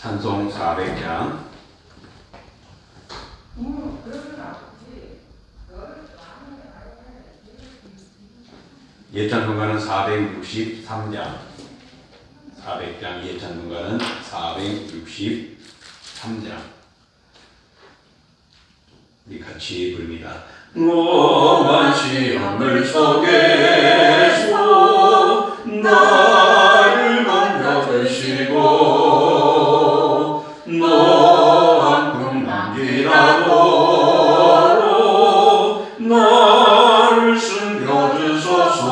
찬송 400장. 예찬송가는 463장. 400장 예찬송가는 463장. 우리 같이 부릅니다. 오만 시험을 속에서 나를 건져주시고 너한 풍랑지라도 나를 숨겨주소서.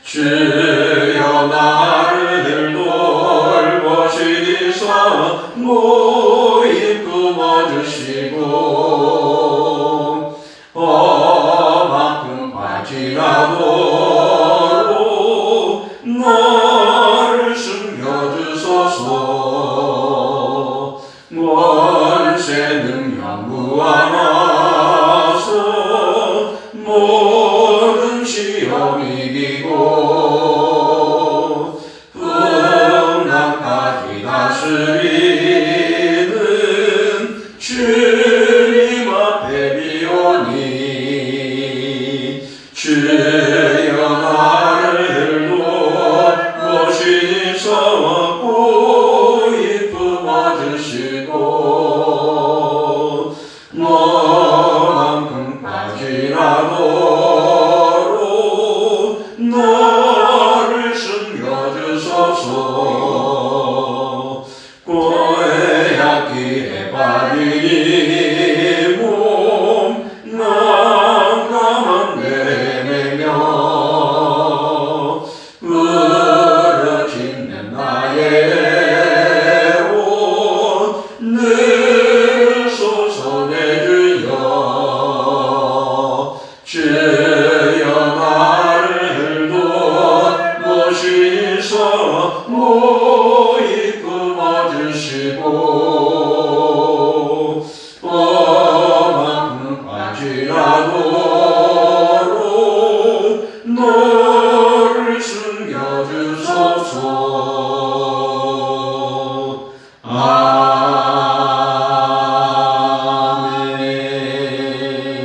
주여 나를 돌보시리사 모임 품어주시고 험한 바지라도 나를 숨겨주소서. 원세 능력 무한하사 모든 시험 이기고 풍랑까지 다스리는 주님 앞에 비오니 주여 나를 돌보시사 고이 품어주시고 너만큼 빠지라도 나를 숨겨주소서. 고약기에 빠진 몸 난감한 내매며 부르짖는 나의 옷 늘 솟아내 주여. 주여 나를 돌보시사 모이 품어주시고 험한 바지라도 너를 숨겨주소서.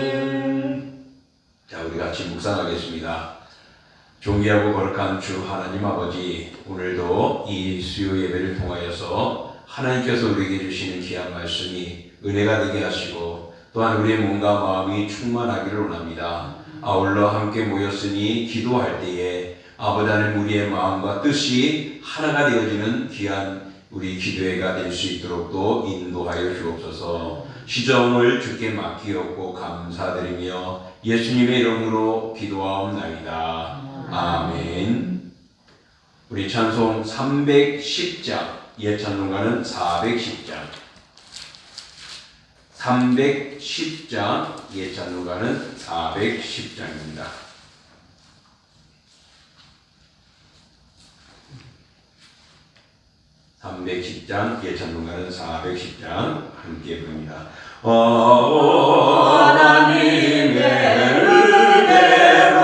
아멘. 자, 우리 같이 묵상하겠습니다. 존귀하고 거룩한 주 하나님 아버지, 오늘도 이 수요 예배를 통하여서 하나님께서 우리에게 주시는 귀한 말씀이 은혜가 되게 하시고 또한 우리의 몸과 마음이 충만하기를 원합니다. 아울러 함께 모였으니 기도할 때에 아버지 하나님 우리의 마음과 뜻이 하나가 되어지는 귀한 우리 기도회가 될 수 있도록 또 인도하여 주옵소서. 시정을 주께 맡기었고 감사드리며 예수님의 이름으로 기도하옵나이다. 아멘. 우리 찬송 310장, 예찬송가는 410장. 310장, 예찬송가는 410장입니다. 310장, 예찬송가는 410장 함께 부릅니다. 하나님의 은혜로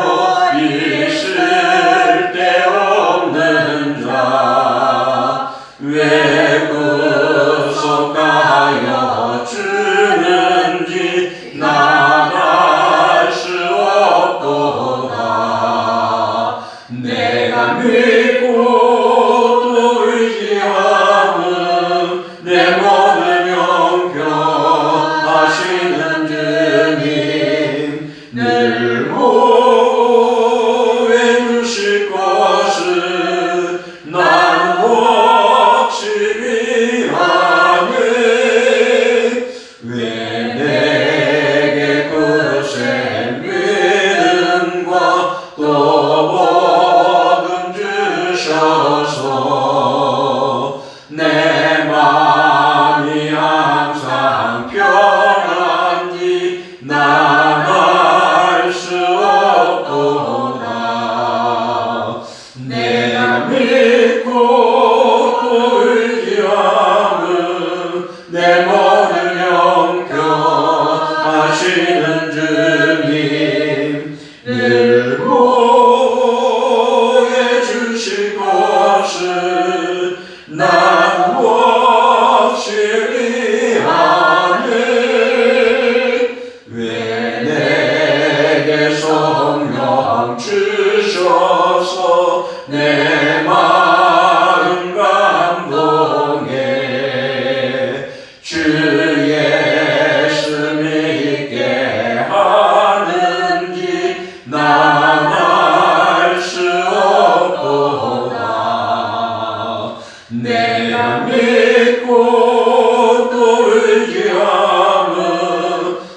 있을 데 없는 자 왜 구속하여 주는지 나갈 수 없도다. 내가 믿고 또 의지하는 내 모든 영평하시는 주님 늘 보호해 주실 것을 나는 확실히 아네. 왜 내게 그새 믿음과 또 복음 주셔서 내 마음이 항상 편한지 나갈 수 없도다. 내가 믿고 또 의지하는 내 모든 영평하시는 주님 늘 보호해 주실 것을 나 확실히 아네. 왜 내게 성령 주셔서 내 마음 감동해. 주 예수 믿게 하는지 난 알 수 없도다. 내가 믿고 또 의지함은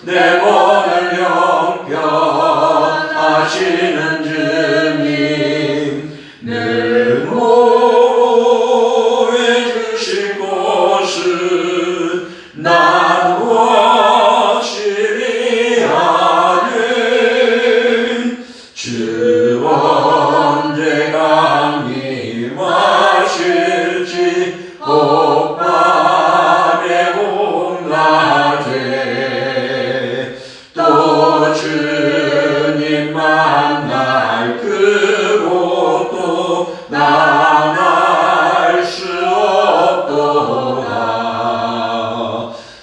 내 모든 형편하시는 주님 늘 모해 주실 것은 난 확실히 아네. 주 언제 강림하실지 밤에 봄낮에 또 주님 만날 그곳도 난 알 수 없도다.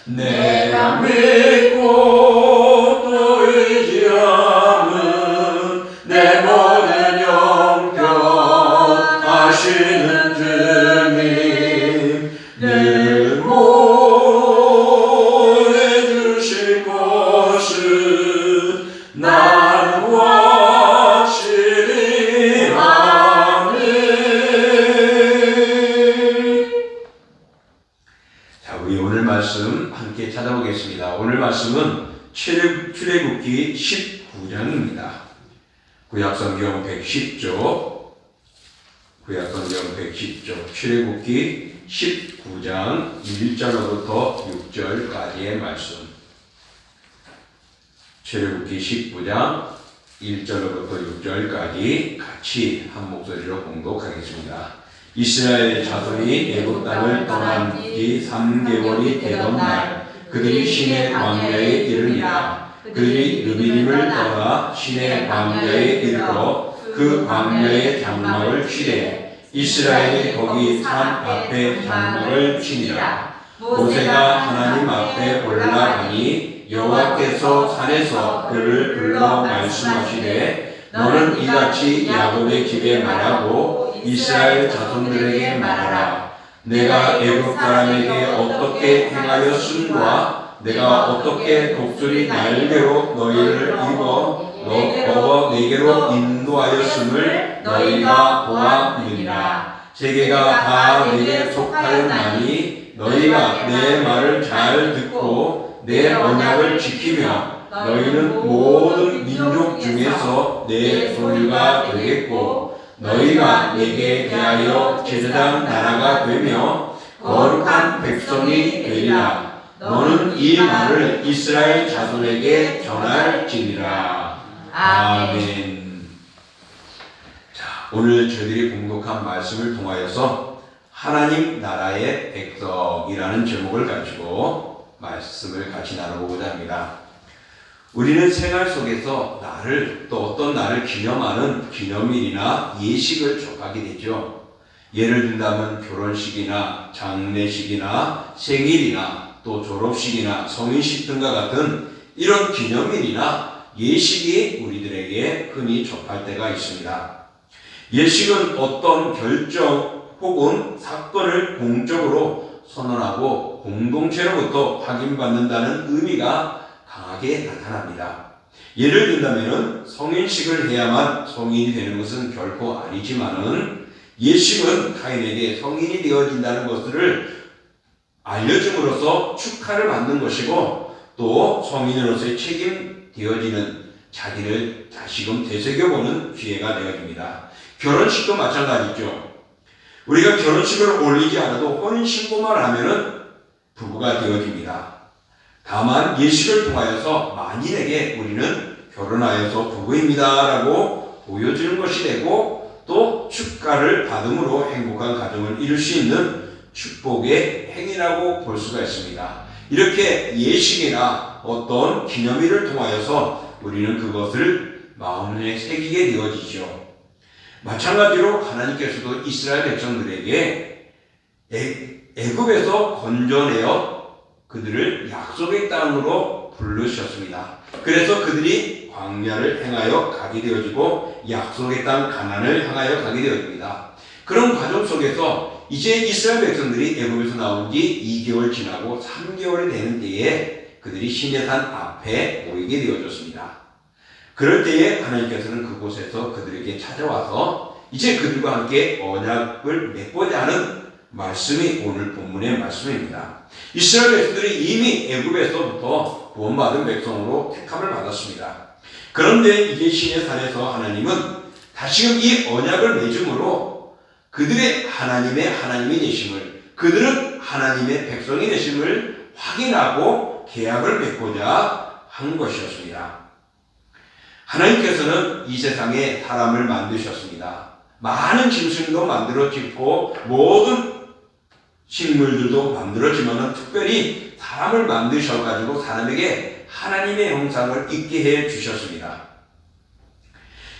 내가 믿고 또 의지함은 내 모든 형편하시는 주님 늘 모해 주실 것은 난 확실히 아네. 자, 우리 오늘 말씀 함께 찾아보겠습니다. 오늘 말씀은 출애굽기 19장입니다. 구약성경 110조, 출애굽기 19장 1절로부터 6절까지의 말씀. 출애굽기 19장 1절로부터 6절까지 같이 한 목소리로 봉독하겠습니다. 이스라엘 자손이 애굽 땅을 떠난 지 3개월이 되던 날 그들이 시내 광야에 이르니라. 그들이 르비딤을 떠나 시내 광야에 이르러 그 광야의 장막을 치되 이스라엘이 거기 산 앞에 장막을 치니라. 모세가 하나님 앞에 올라가니 여호와께서 산에서 그를 불러 말씀하시되 너는 이같이 야곱의 집에 말하고 이스라엘 자손들에게 말하라. 내가 애굽 사람에게 어떻게 행하였음과 내가 어떻게 독수리 날개로 너희를 먹어 내게로 인도하였음을 너희가 보았느니라. 세계가 다 내게 속하였나니 너희가 내 말을 잘 듣고 내 언약을 지키며 너희는 모든 민족 중에서 내 소유가 되겠고 너희가 내게 대하여 제사장 나라가 되며 거룩한 백성이 되리라. 너는 이 말을 이스라엘 자손에게 전할지니라. 아멘. 자, 오늘 저희들이 봉독한 말씀을 통하여서 하나님 나라의 백성이라는 제목을 가지고 말씀을 같이 나눠보고자 합니다. 우리는 생활 속에서 나를 또 어떤 나를 기념하는 기념일이나 예식을 접하게 되죠. 예를 든다면 결혼식이나 장례식이나 생일이나 또 졸업식이나 성인식 등과 같은 이런 기념일이나 예식이 우리들에게 흔히 접할 때가 있습니다. 예식은 어떤 결정 혹은 사건을 공적으로 선언하고 공동체로부터 확인받는다는 의미가 강하게 나타납니다. 예를 든다면 성인식을 해야만 성인이 되는 것은 결코 아니지만은 예식은 타인에게 성인이 되어진다는 것을 알려줌으로써 축하를 받는 것이고 또 성인으로서의 책임되어지는 자기를 다시금 되새겨보는 기회가 되어집니다. 결혼식도 마찬가지죠. 우리가 결혼식을 올리지 않아도 혼인신고만 하면은 부부가 되어집니다. 다만 예식을 통하여서 만인에게 우리는 결혼하여서 부부입니다 라고 보여주는 것이 되고 또 축가를 받음으로 행복한 가정을 이룰 수 있는 축복의 행위라고 볼 수가 있습니다. 이렇게 예식이나 어떤 기념일을 통하여서 우리는 그것을 마음에 새기게 되어지죠. 마찬가지로 하나님께서도 이스라엘 백성들에게 애굽에서 건져내어 그들을 약속의 땅으로 부르셨습니다. 그래서 그들이 광야를 행하여 가게 되어지고 약속의 땅 가나안을 향하여 가게 되어집니다. 그런 과정 속에서 이제 이스라엘 백성들이 애굽에서 나온 지 2개월 지나고 3개월이 되는 때에 그들이 시내산 앞에 모이게 되어졌습니다. 그럴 때에 하나님께서는 그곳에서 그들에게 찾아와서 이제 그들과 함께 언약을 맺고자 하는 말씀이 오늘 본문의 말씀입니다. 이스라엘 백성들이 이미 애굽에서부터 구원받은 백성으로 택함을 받았습니다. 그런데 이제 시내산에서 하나님은 다시금 이 언약을 맺음으로 그들의 하나님이 되심을, 그들은 하나님의 백성이 되심을 확인하고 계약을 맺고자 한 것이었습니다. 하나님께서는 이 세상에 사람을 만드셨습니다. 많은 짐승도 만들어지고 모든 식물들도 만들어지만 특별히 사람을 만드셔가지고 사람에게 하나님의 형상을 있게 해 주셨습니다.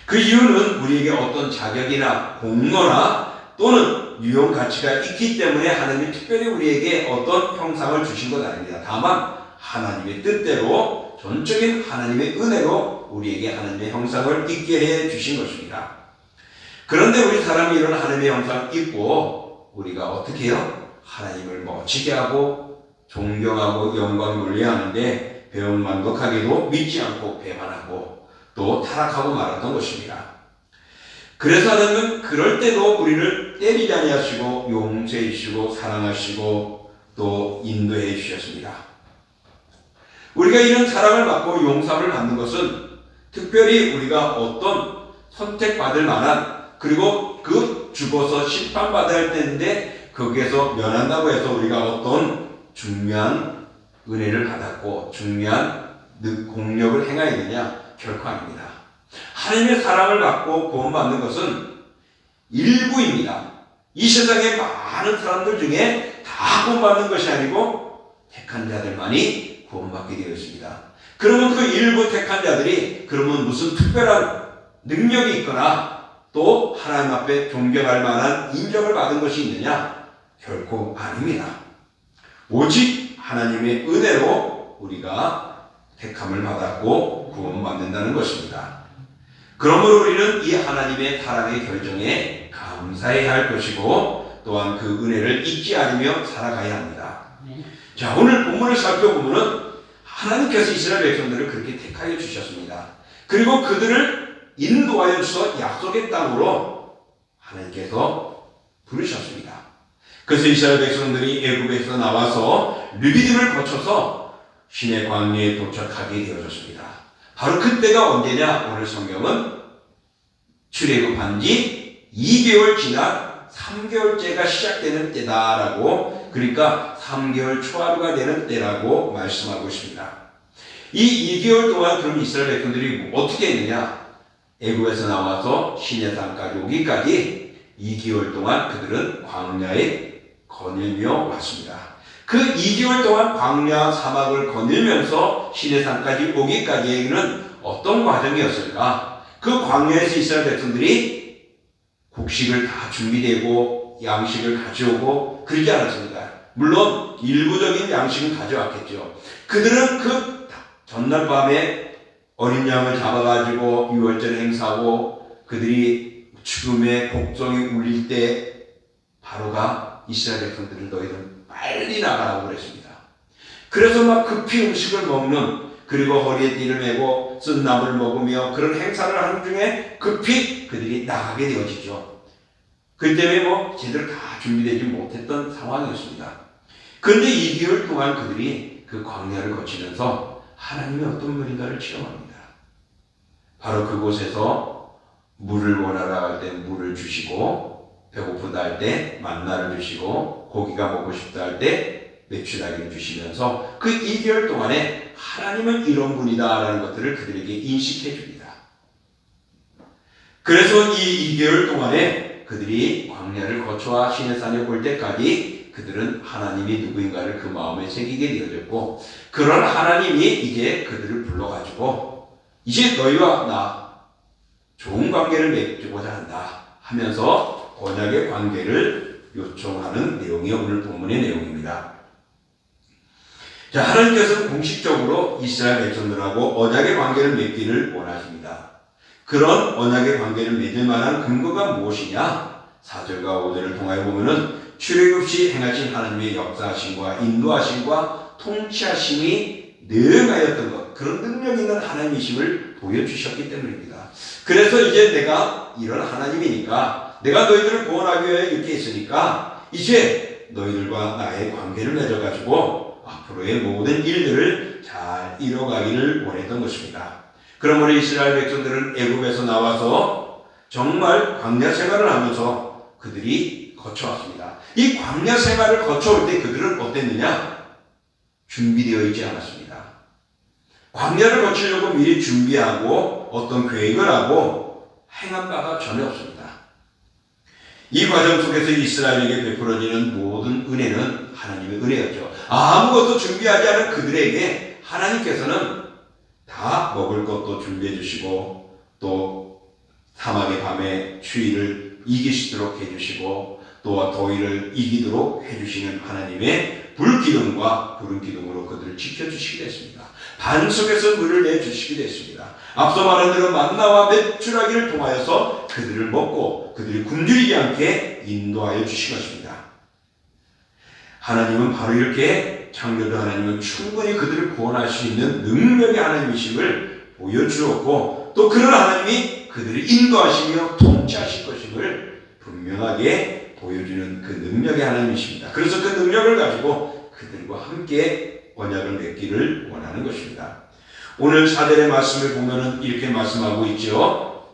그 이유는 우리에게 어떤 자격이나 공로나 또는 유용 가치가 있기 때문에 하나님이 특별히 우리에게 어떤 형상을 주신 것 아닙니다. 다만 하나님의 뜻대로 전적인 하나님의 은혜로 우리에게 하나님의 형상을 있게 해 주신 것입니다. 그런데 우리 사람이 이런 하나님의 형상 있고 우리가 어떻게 해요? 하나님을 멋지게 하고 존경하고 영광 놀려하는데 배은만덕하게도 믿지 않고 배반하고 또 타락하고 말았던 것입니다. 그래서 하나님은 그럴 때도 우리를 때리지 아니하시고 용서해 주시고 사랑하시고 또 인도해 주셨습니다. 우리가 이런 사랑을 받고 용서를 받는 것은 특별히 우리가 어떤 선택받을 만한 그리고 그 죽어서 심판받아야 할 때인데 거기에서 면한다고 해서 우리가 어떤 중요한 은혜를 받았고 중요한 공력을 행해야 되냐? 결코 아닙니다. 하나님의 사랑을 받고 구원받는 것은 일부입니다. 이 세상의 많은 사람들 중에 다 구원받는 것이 아니고 택한 자들만이 구원받게 되어 있습니다. 그러면 그 일부 택한 자들이 그러면 무슨 특별한 능력이 있거나 또 하나님 앞에 존경할 만한 인정을 받은 것이 있느냐? 결코 아닙니다. 오직 하나님의 은혜로 우리가 택함을 받았고 구원받는다는 것입니다. 그러므로 우리는 이 하나님의 사랑의 결정에 감사해야 할 것이고 또한 그 은혜를 잊지 않으며 살아가야 합니다. 자, 오늘 본문을 살펴보면 하나님께서 이스라엘 백성들을 그렇게 택하여 주셨습니다. 그리고 그들을 인도하여 주셔서 약속의 땅으로 하나님께서 부르셨습니다. 그래서 이스라엘 백성들이 애굽에서 나와서 르비딤을 거쳐서 시내 광야에 도착하게 되어졌습니다. 바로 그때가 언제냐? 오늘 성경은 출애굽한 지 2개월 지난 3개월째가 시작되는 때다라고, 그러니까 3개월 초하루가 되는 때라고 말씀하고 있습니다. 이 2개월 동안 그럼 이스라엘 백성들이 어떻게 했느냐? 애굽에서 나와서 시내산까지 오기까지 2개월 동안 그들은 광야에 거닐며 왔습니다. 그 2개월 동안 광야 사막을 거닐면서 시내산까지 오기까지에는 어떤 과정이었을까? 그 광야에서 이스라엘 백성들이 곡식을 다 준비되고 양식을 가져오고 그러지 않았습니다. 물론 일부적인 양식은 가져왔겠죠. 그들은 그 전날 밤에 어린 양을 잡아가지고 유월절 행사하고 그들이 죽음의 곡성이 울릴 때 바로가 이스라엘 백성들을 너희는 빨리 나가라고 그랬습니다. 그래서 막 급히 음식을 먹는, 그리고 허리에 띠를 메고 쓴 나무를 먹으며 그런 행사를 하는 중에 급히 그들이 나가게 되어지죠. 그 때문에 제대로 다 준비되지 못했던 상황이었습니다. 그런데 2개월 동안 그들이 그 광야를 거치면서 하나님이 어떤 분인가를 체험합니다. 바로 그곳에서 물을 원하라 할 때 물을 주시고, 배고프다 할 때 만나를 주시고, 고기가 먹고 싶다 할 때 메추라기를 주시면서 그 2개월 동안에 하나님은 이런 분이다라는 것들을 그들에게 인식해 줍니다. 그래서 이 2개월 동안에 그들이 광야를 거쳐와 시내산에 올 때까지 그들은 하나님이 누구인가를 그 마음에 새기게 되어졌고, 그런 하나님이 이제 그들을 불러가지고 이제 너희와 나 좋은 관계를 맺고자 한다 하면서 언약의 관계를 요청하는 내용이 오늘 본문의 내용입니다. 자, 하나님께서는 공식적으로 이스라엘 백성들하고 언약의 관계를 맺기를 원하십니다. 그런 언약의 관계를 맺을 만한 근거가 무엇이냐? 4절과 5절을 통하여 보면은 출애굽 시 행하신 하나님의 역사하심과 인도하심과 통치하심이 능하였던 것, 그런 능력 있는 하나님이심을 보여주셨기 때문입니다. 그래서 이제 내가 이런 하나님이니까, 내가 너희들을 구원하기 위해 이렇게 있으니까 이제 너희들과 나의 관계를 맺어가지고 앞으로의 모든 일들을 잘 이뤄가기를 원했던 것입니다. 그러므로 이스라엘 백성들은 애굽에서 나와서 정말 광야 생활을 하면서 그들이 거쳐왔습니다. 이 광야 생활을 거쳐올 때 그들은 어땠느냐? 준비되어 있지 않았습니다. 광야를 거치려고 미리 준비하고 어떤 계획을 하고 행한 바가 전혀 없습니다. 이 과정 속에서 이스라엘에게 베풀어지는 모든 은혜는 하나님의 은혜였죠. 아무것도 준비하지 않은 그들에게 하나님께서는 다 먹을 것도 준비해 주시고, 또 사막의 밤에 추위를 이기시도록 해주시고, 또 더위를 이기도록 해주시는 하나님의 불기둥과 구름기둥으로 그들을 지켜주시기도 했습니다. 반 속에서 물을 내주시기도 했습니다. 앞서 말한 대로 만나와 메추라기를 통하여서 그들을 먹고 그들이 굶주리지 않게 인도하여 주신 것입니다. 하나님은 바로 이렇게, 창조주 하나님은 충분히 그들을 구원할 수 있는 능력의 하나님이심을 보여주었고, 또 그런 하나님이 그들을 인도하시며 통치하실 것임을 분명하게 보여주는 그 능력의 하나님이십니다. 그래서 그 능력을 가지고 그들과 함께 언약을 맺기를 원하는 것입니다. 오늘 4절의 말씀을 보면은 이렇게 말씀하고 있죠.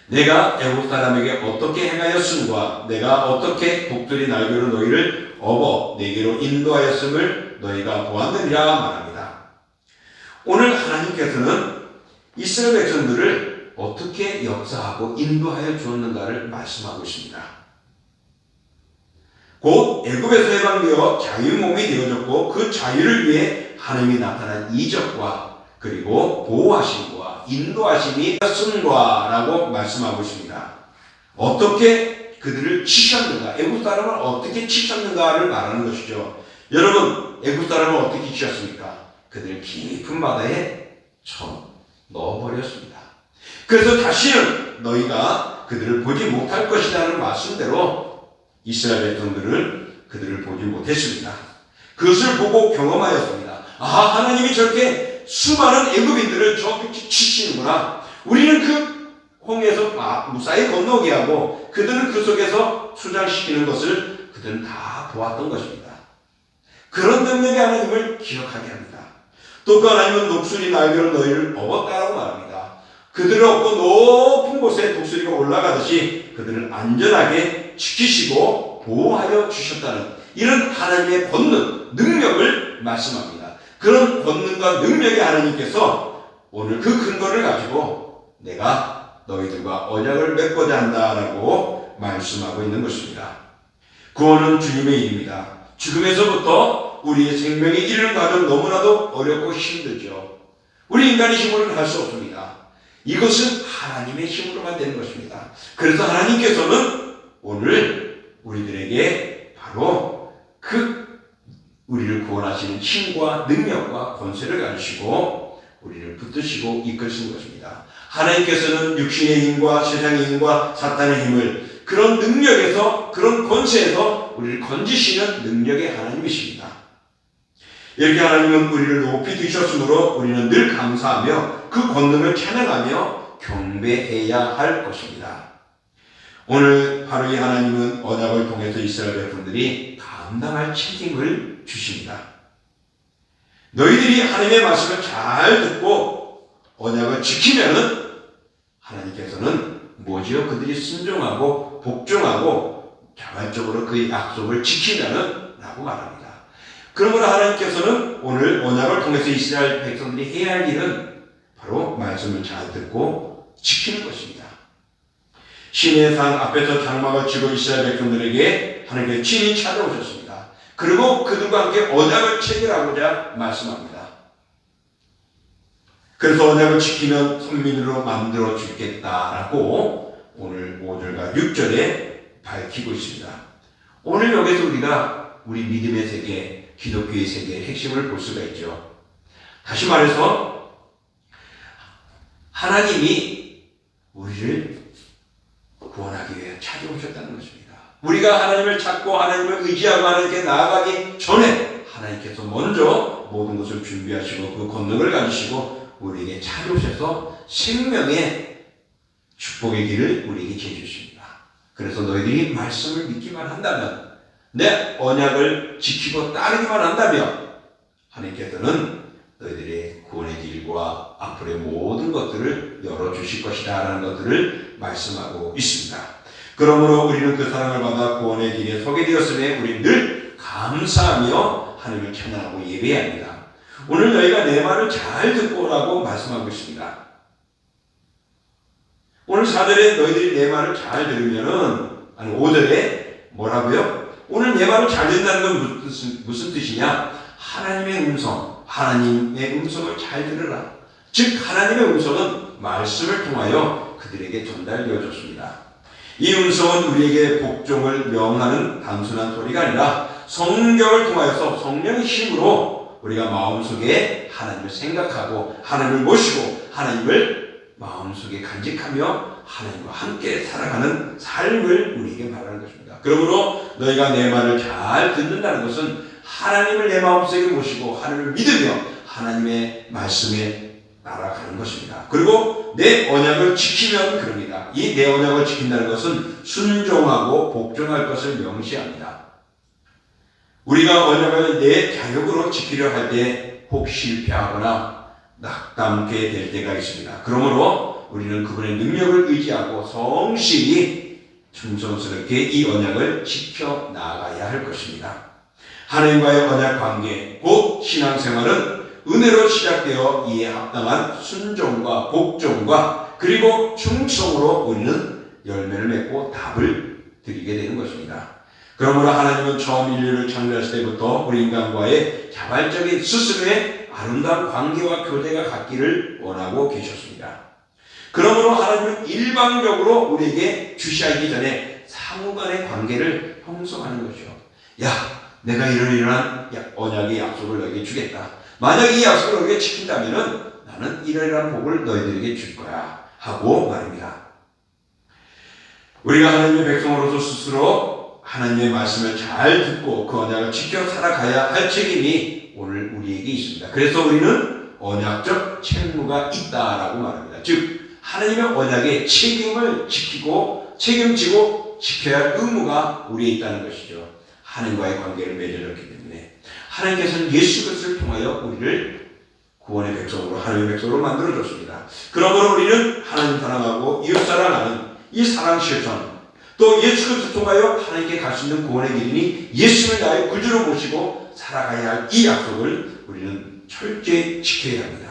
내가 애굽 사람에게 어떻게 행하였음과 내가 어떻게 독수리 날개로 너희를 업어 내게로 인도하였음을 너희가 보았느니라 말합니다. 오늘 하나님께서는 이스라엘 백성들을 어떻게 역사하고 인도하여 주었는가를 말씀하고 있습니다. 곧 애굽에서 해방되어 자유 몸이 되어졌고, 그 자유를 위해 하나님이 나타난 이적과 그리고 보호하심과 인도하심이 있었음과라고 말씀하고 있습니다. 어떻게 그들을 치셨는가, 애굽 사람을 어떻게 치셨는가를 말하는 것이죠. 여러분, 애굽 사람을 어떻게 치셨습니까? 그들을 깊은 바다에 넣어버렸습니다. 그래서 다시는 너희가 그들을 보지 못할 것이라는 말씀대로 이스라엘 백성들은 그들을 보지 못했습니다. 그것을 보고 경험하였습니다. 아, 하나님이 저렇게 수많은 애굽인들을 저렇게 치시는구나. 우리는 그 홍해에서 무사히 건너게 하고 그들은 그 속에서 수장시키는 것을 그들은 다 보았던 것입니다. 그런 능력의 하나님을 기억하게 합니다. 또 그 하나님은 독수리 날개로 너희를 업었다라고 말합니다. 그들을 업고 높은 곳에 독수리가 올라가듯이 그들을 안전하게 지키시고 보호하여 주셨다는 이런 하나님의 권능, 능력을 말씀합니다. 그런 권능과 능력의 하나님께서 오늘 그 근거를 가지고 내가 너희들과 언약을 맺고자 한다라고 말씀하고 있는 것입니다. 구원은 주님의 일입니다. 죽음에서부터 우리의 생명에 이르는 과정 너무나도 어렵고 힘들죠. 우리 인간의 힘으로는 할 수 없습니다. 이것은 하나님의 힘으로만 되는 것입니다. 그래서 하나님께서는 오늘 우리들에게 바로 우리를 구원하시는 힘과 능력과 권세를 가지시고 우리를 붙드시고 이끄시는 것입니다. 하나님께서는 육신의 힘과 세상의 힘과 사탄의 힘을 그런 능력에서, 그런 권세에서 우리를 건지시는 능력의 하나님이십니다. 이렇게 하나님은 우리를 높이 두셨으므로 우리는 늘 감사하며 그 권능을 찬양하며 경배해야 할 것입니다. 오늘 바로 이 하나님은 언약을 통해서 이스라엘 백성들이 감당할 책임을 주십니다. 너희들이 하나님의 말씀을 잘 듣고 언약을 지키면은 하나님께서는 뭐지요? 그들이 순종하고 복종하고 자발적으로 그 약속을 지키면은 라고 말합니다. 그러므로 하나님께서는 오늘 언약을 통해서 이스라엘 백성들이 해야 할 일은 바로 말씀을 잘 듣고 지키는 것입니다. 신의 산 앞에서 장막을 치고 이스라엘 백성들에게 하나님께서 친히 찾아오셨습니다. 그리고 그들과 함께 언약을 체결하고자 말씀합니다. 그래서 언약을 지키면 선민으로 만들어 주겠다라고 오늘 5절과 6절에 밝히고 있습니다. 오늘 여기서 우리가 우리 믿음의 세계, 기독교의 세계의 핵심을 볼 수가 있죠. 다시 말해서 하나님이 우리를 구원하기 위해 찾아오셨다는 것입니다. 우리가 하나님을 찾고 하나님을 의지하고 하나님께 나아가기 전에 하나님께서 먼저 모든 것을 준비하시고 그 권능을 가지시고 우리에게 찾아오셔서 생명의 축복의 길을 우리에게 제주십니다. 그래서 너희들이 말씀을 믿기만 한다면, 내 언약을 지키고 따르기만 한다면 하나님께서는 너희들의 구원의 길과 앞으로의 모든 것들을 열어주실 것이다 라는 것들을 말씀하고 있습니다. 그러므로 우리는 그 사랑을 받아 구원의 길에 서게 되었으니 우리는 늘 감사하며 하나님을 찬양하고 예배해야 합니다. 오늘 너희가 내 말을 잘 듣고 오라고 말씀하고 있습니다. 오늘 4절에 너희들이 내 말을 잘 들으면은, 아니 5절에 뭐라고요? 오늘 내 말을 잘 듣는다는 건 무슨 뜻이냐? 하나님의 음성, 하나님의 음성을 잘 들으라. 즉 하나님의 음성은 말씀을 통하여 그들에게 전달되어졌습니다. 이 음성은 우리에게 복종을 명하는 단순한 소리가 아니라 성경을 통하여서 성령의 힘으로 우리가 마음속에 하나님을 생각하고 하나님을 모시고 하나님을 마음속에 간직하며 하나님과 함께 살아가는 삶을 우리에게 말하는 것입니다. 그러므로 너희가 내 말을 잘 듣는다는 것은 하나님을 내 마음속에 모시고 하나님을 믿으며 하나님의 말씀에 날아가는 것입니다. 그리고 내 언약을 지키면 그럽니다. 이 내 언약을 지킨다는 것은 순종하고 복종할 것을 명시합니다. 우리가 언약을 내 자력으로 지키려 할 때 혹 실패하거나 낙담게 될 때가 있습니다. 그러므로 우리는 그분의 능력을 의지하고 성실히 충성스럽게 이 언약을 지켜 나가야 할 것입니다. 하나님과의 언약 관계, 곧 신앙생활은 은혜로 시작되어 이에 합당한 순종과 복종과 그리고 충성으로 우리는 열매를 맺고 답을 드리게 되는 것입니다. 그러므로 하나님은 처음 인류를 창조하실 때부터 우리 인간과의 자발적인 스스로의 아름다운 관계와 교제가 갖기를 원하고 계셨습니다. 그러므로 하나님은 일방적으로 우리에게 주시하기 전에 상호간의 관계를 형성하는 것이죠. 야, 내가 이러이러한 언약의 약속을 너에게 주겠다. 만약 이 약속을 너에게 지킨다면 나는 이러이러한 복을 너희들에게 줄 거야 하고 말입니다. 우리가 하나님의 백성으로서 스스로 하나님의 말씀을 잘 듣고 그 언약을 지켜 살아가야 할 책임이 오늘 우리에게 있습니다. 그래서 우리는 언약적 책무가 있다라고 말합니다. 즉 하나님의 언약의 책임을 지키고 책임지고 지켜야 할 의무가 우리에 있다는 것이죠. 하나님과의 관계를 맺어졌기 때문에 하나님께서는 예수 그리스도를 통하여 우리를 구원의 백성으로 하나님의 백성으로 만들어줬습니다. 그러므로 우리는 하나님 사랑하고 이웃 사랑하는 이 사랑 실천, 또 예수 그리스도를 통하여 하나님께 갈 수 있는 구원의 길이니 예수를 나의 구주로 모시고 살아가야 할 이 약속을 우리는 철저히 지켜야 합니다.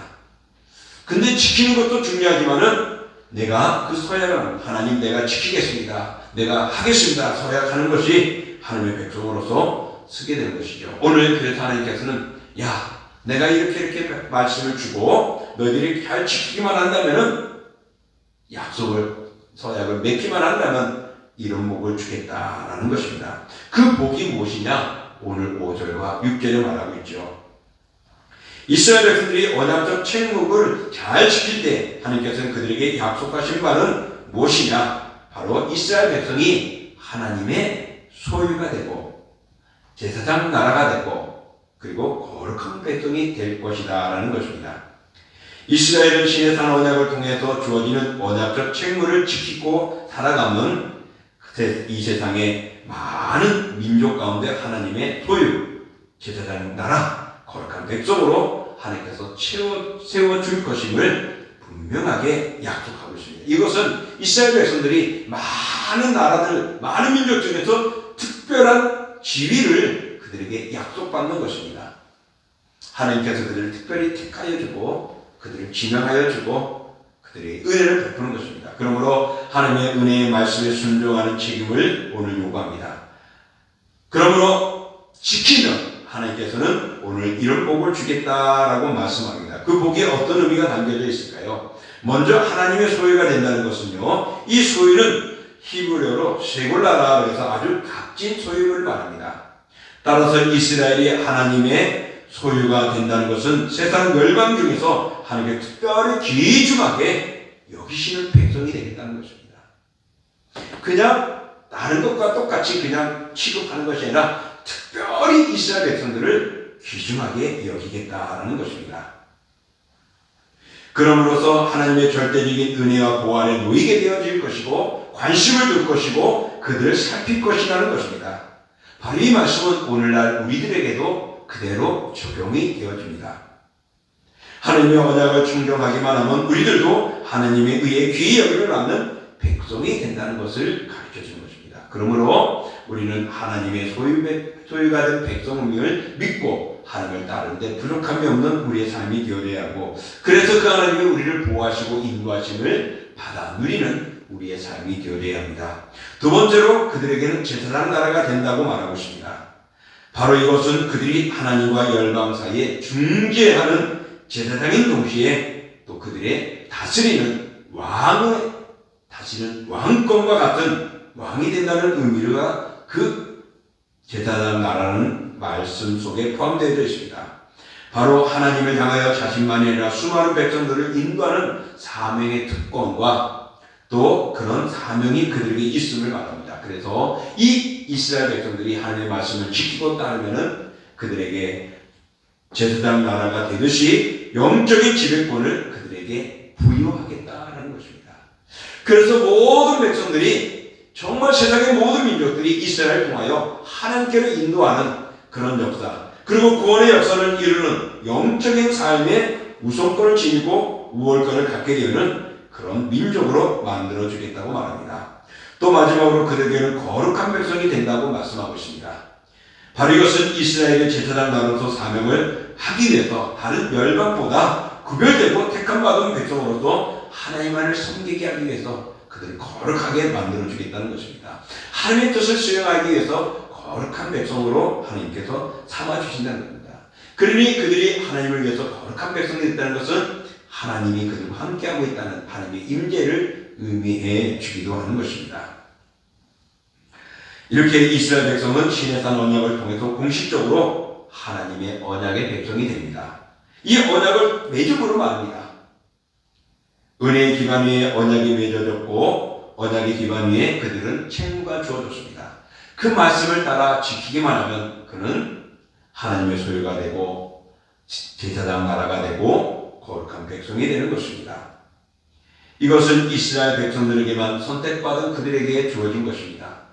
근데 지키는 것도 중요하지만은 내가 그 서약을 하나님 내가 지키겠습니다. 내가 하겠습니다. 서약하는 것이 하나님의 백성으로서 쓰게 되는 것이죠. 오늘 그래서 하나님께서는 야, 내가 이렇게 말씀을 주고 너희들이 잘 지키기만 한다면은 약속을 서약을 맺기만 한다면 이런 복을 주겠다라는 것입니다. 그 복이 무엇이냐? 오늘 5절과 6절에 말하고 있죠. 이스라엘 백성들이 언약적 책무를 잘 지킬 때 하나님께서는 그들에게 약속하신 바는 무엇이냐? 바로 이스라엘 백성이 하나님의 소유가 되고 제사장 나라가 되고 그리고 거룩한 백성이 될 것이다 라는 것입니다. 이스라엘은 신의 산 언약을 통해서 주어지는 언약적 책무를 지키고 살아가면 이 세상의 많은 민족 가운데 하나님의 소유, 제사장 나라, 거룩한 백성으로 하나님께서 세워줄 것임을 분명하게 약속하고 있습니다. 이것은 이스라엘 백성들이 많은 나라들, 많은 민족 중에서 특별한 지위를 그들에게 약속받는 것입니다. 하나님께서 그들을 특별히 택하여 주고 그들을 지명하여 주고 그들의 은혜를 베푸는 것입니다. 그러므로 하나님의 은혜의 말씀에 순종하는 책임을 오늘 요구합니다. 그러므로 지키면 하나님께서는 오늘 이런 복을 주겠다라고 말씀합니다. 그 복에 어떤 의미가 담겨져 있을까요? 먼저 하나님의 소유가 된다는 것은요, 이 소유는 히브리어로 세골라라 그래서 아주 값진 소유를 말합니다. 따라서 이스라엘이 하나님의 소유가 된다는 것은 세상 열방 중에서 하나님께 특별히 귀중하게 여기시는 백성이 되겠다는 것입니다. 그냥 다른 것과 똑같이 그냥 취급하는 것이 아니라 특별히 이스라엘 백성들을 귀중하게 여기겠다라는 것입니다. 그럼으로써 하나님의 절대적인 은혜와 보안에 놓이게 되어질 것이고 관심을 둘 것이고 그들을 살필 것이라는 것입니다. 바로 이 말씀은 오늘날 우리들에게도 그대로 적용이 되어집니다. 하나님의 언약을 충정하기만 하면 우리들도 하나님의 의에 귀히 여김을 받는 백성이 된다는 것을 가르쳐주는 것입니다. 그러므로 우리는 하나님의 소유가 된 백성임을 믿고 하나님을 따르는데 부족함이 없는 우리의 삶이 되어야 하고 그래서 그 하나님이 우리를 보호하시고 인도하심을 받아 누리는 우리의 삶이 되어야 합니다. 두 번째로 그들에게는 제사장 나라가 된다고 말하고 있습니다. 바로 이것은 그들이 하나님과 열방 사이에 중재하는 제사장인 동시에 또 그들의 다스리는 왕권과 같은 왕이 된다는 의미가 그 제사장 나라는 말씀 속에 포함되어 있습니다. 바로 하나님을 향하여 자신만이 아니라 수많은 백성들을 인도하는 사명의 특권과 또 그런 사명이 그들에게 있음을 말합니다. 그래서 이 이스라엘 백성들이 하나님의 말씀을 지키고 따르면은 그들에게 제사장 나라가 되듯이 영적인 지배권을 그들에게 부여하겠다라는 것입니다. 그래서 모든 백성들이 정말 세상의 모든 민족들이 이스라엘을 통하여 하나님께로 인도하는 그런 역사 그리고 구원의 역사를 이루는 영적인 삶의 우선권을 지니고 우월권을 갖게 되는 그런 민족으로 만들어주겠다고 말합니다. 또 마지막으로 그들에게는 거룩한 백성이 된다고 말씀하고 있습니다. 바로 이것은 이스라엘의 제사장 나라로서 사명을 하기 위해서 다른 열방보다 구별되고 택함받은 백성으로서 하나님만을 섬기게 하기 위해서 그들을 거룩하게 만들어주겠다는 것입니다. 하나님의 뜻을 수행하기 위해서 거룩한 백성으로 하나님께서 삼아주신다는 겁니다. 그러니 그들이 하나님을 위해서 거룩한 백성이 됐다는 것은 하나님이 그들과 함께하고 있다는 하나님의 임재를 의미해 주기도 하는 것입니다. 이렇게 이스라엘 백성은 시내산 언약을 통해서 공식적으로 하나님의 언약의 백성이 됩니다. 이 언약을 매듭으로 말합니다. 은혜의 기반 위에 언약이 맺어졌고 언약의 기반 위에 그들은 책무가 주어졌습니다. 그 말씀을 따라 지키기만 하면 그는 하나님의 소유가 되고 제사장 나라가 되고 거룩한 백성이 되는 것입니다. 이것은 이스라엘 백성들에게만 선택받은 그들에게 주어진 것입니다.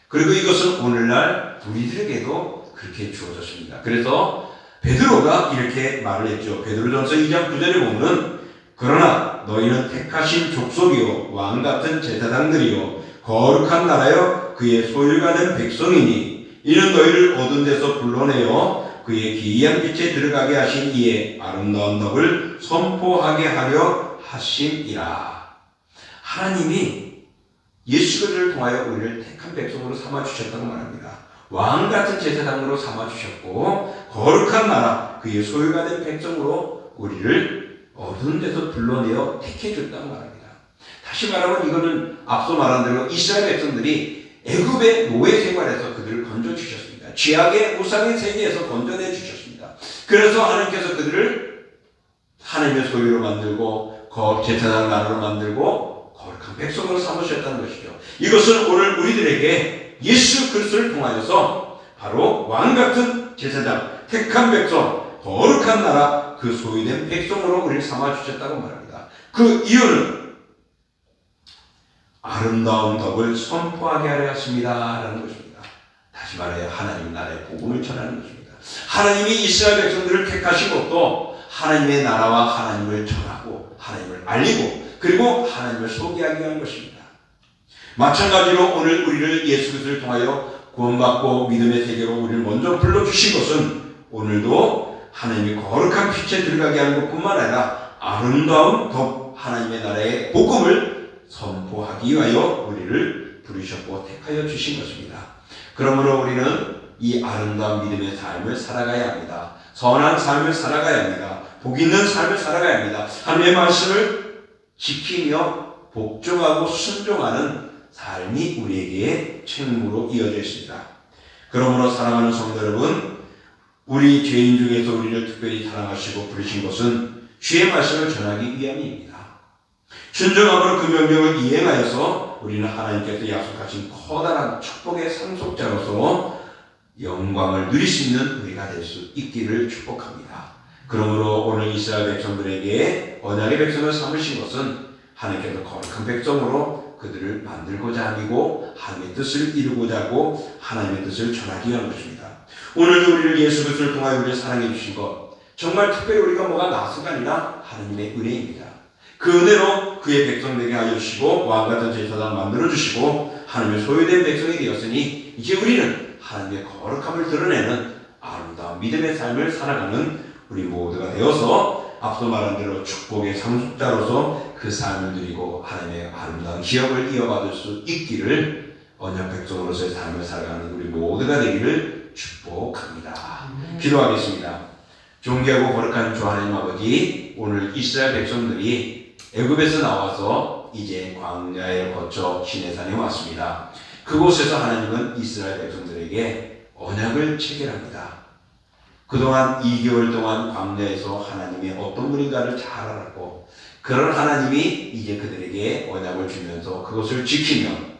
그리고 이것은 오늘날 우리들에게도 그렇게 주어졌습니다. 그래서 베드로가 이렇게 말을 했죠. 베드로전서 2장 9절에 보면 그러나 너희는 택하신 족속이요 왕같은 제사장들이요 거룩한 나라여 그의 소유가 된 백성이니 이는 너희를 어두운 데서 불러내어 그의 기이한 빛에 들어가게 하신 이의 아름다운 덕을 선포하게 하려 하심이라. 하나님이 예수 그리스도를 통하여 우리를 택한 백성으로 삼아주셨다고 말합니다. 왕같은 제사장으로 삼아주셨고 거룩한 나라 그의 소유가 된 백성으로 우리를 어두운 데서 불러내어 택해줬다고 말합니다. 다시 말하면 이거는 앞서 말한 대로 이스라엘 백성들이 애굽의 노예 생활에서 그들을 건져주셨습니다. 죄악의 우상의 세계에서 건져내 주셨습니다. 그래서 하나님께서 그들을 하나님의 소유로 만들고 제사장 나라로 만들고 거룩한 백성으로 삼으셨다는 것이죠. 이것은 오늘 우리들에게 예수 그리스도를 통하여서 바로 왕같은 제사장, 택한 백성, 거룩한 나라, 그 소유된 백성으로 우리를 삼아주셨다고 말합니다. 그 이유는 아름다운 덕을 선포하게 하려 하십니다 라는 것입니다. 다시 말하여 하나님 나라의 복음을 전하는 것입니다. 하나님이 이스라엘 백성들을 택하신 것도 하나님의 나라와 하나님을 전하고 하나님을 알리고 그리고 하나님을 소개하기 위한 것입니다. 마찬가지로 오늘 우리를 예수 그리스도를 통하여 구원받고 믿음의 세계로 우리를 먼저 불러주신 것은 오늘도 하나님이 거룩한 빛에 들어가게 하는 것뿐만 아니라 아름다운 덕 하나님의 나라의 복음을 선포하기 위하여 우리를 부르셨고 택하여 주신 것입니다. 그러므로 우리는 이 아름다운 믿음의 삶을 살아가야 합니다. 선한 삶을 살아가야 합니다. 복 있는 삶을 살아가야 합니다. 하나님의 말씀을 지키며 복종하고 순종하는 삶이 우리에게 책무로 이어져 있습니다. 그러므로 사랑하는 성도 여러분, 우리 죄인 중에서 우리를 특별히 사랑하시고 부르신 것은 주의 말씀을 전하기 위함입니다. 순종함으로 그 명령을 이행하여서 우리는 하나님께서 약속하신 커다란 축복의 상속자로서 영광을 누릴 수 있는 우리가 될 수 있기를 축복합니다. 그러므로 오늘 이스라엘 백성들에게 언약의 백성을 삼으신 것은 하나님께서 거룩한 백성으로 그들을 만들고자 하고 하나님의 뜻을 이루고자 하고 하나님의 뜻을 전하기 위한 것입니다. 오늘도 우리를 예수 그리스도를 통하여 우리를 사랑해 주신 것, 정말 특별히 우리가 뭐가 나서가 아니라 하나님의 은혜입니다. 그 은혜로 그의 백성 되게 하여 주시고 왕같은 제사장 만들어 주시고 하나님의 소유된 백성이 되었으니 이제 우리는 하나님의 거룩함을 드러내는 아름다운 믿음의 삶을 살아가는 우리 모두가 되어서 앞서 말한 대로 축복의 상속자로서 그 삶을 누리고 하나님의 아름다운 기업을 이어받을 수 있기를 언약 백성으로서의 삶을 살아가는 우리 모두가 되기를 축복합니다. 기도하겠습니다. 존귀하고 거룩한 주 하나님 아버지, 오늘 이스라엘 백성들이 애굽에서 나와서 이제 광야를 거쳐 시내산에 왔습니다. 그곳에서 하나님은 이스라엘 백성들에게 언약을 체결합니다. 그동안 2개월 동안 광야에서 하나님이 어떤 분인가를 잘 알았고 그런 하나님이 이제 그들에게 언약을 주면서 그것을 지키면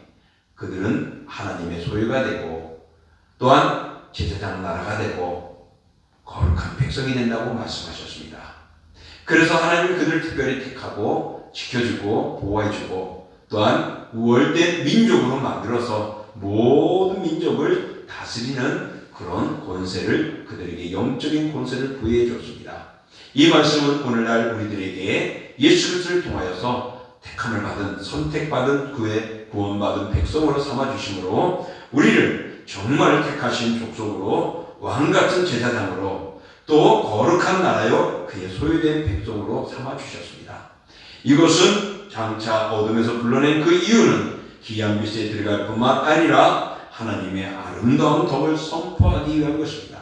그들은 하나님의 소유가 되고 또한 제사장 나라가 되고 거룩한 백성이 된다고 말씀하셨습니다. 그래서 하나님은 그들을 특별히 택하고 지켜주고 보호해주고 또한 우월된 민족으로 만들어서 모든 민족을 다스리는 그런 권세를 그들에게 영적인 권세를 부여해 줬습니다. 이 말씀은 오늘날 우리들에게 예수 그리스도를 통하여서 택함을 받은 선택받은 그의 구원받은 백성으로 삼아 주심으로 우리를 정말 택하신 족속으로 왕같은 제사장으로 또 거룩한 나라요 그의 소유된 백성으로 삼아 주셨습니다. 이것은 장차 어둠에서 불러낸 그 이유는 기이한 빛에 들어갈 뿐만 아니라 하나님의 아름다운 덕을 선포하기 위한 것입니다.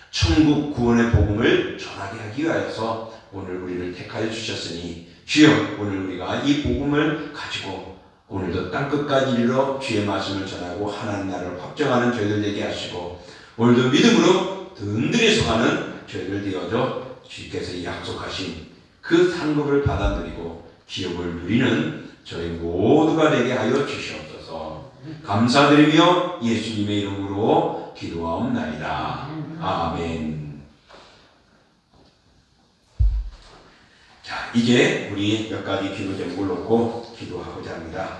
천국 구원의 복음을 전하게 하기 위하여서 오늘 우리를 택하여 주셨으니 주여, 오늘 우리가 이 복음을 가지고 오늘도 땅끝까지 이르러 주의 말씀을 전하고 하나님 나라를 확정하는 저희들 되게 하시고 오늘도 믿음으로 든든히 서가는 저희들 되어져 주께서 약속하신 그 상급을 받아 누리고 기업을 누리는 저희 모두가 되게 하여 주시옵소서. 감사드리며 예수님의 이름으로 기도하옵나이다. 아멘. 자, 이제 우리 몇 가지 기도 제목을 놓고 기도하고자 합니다.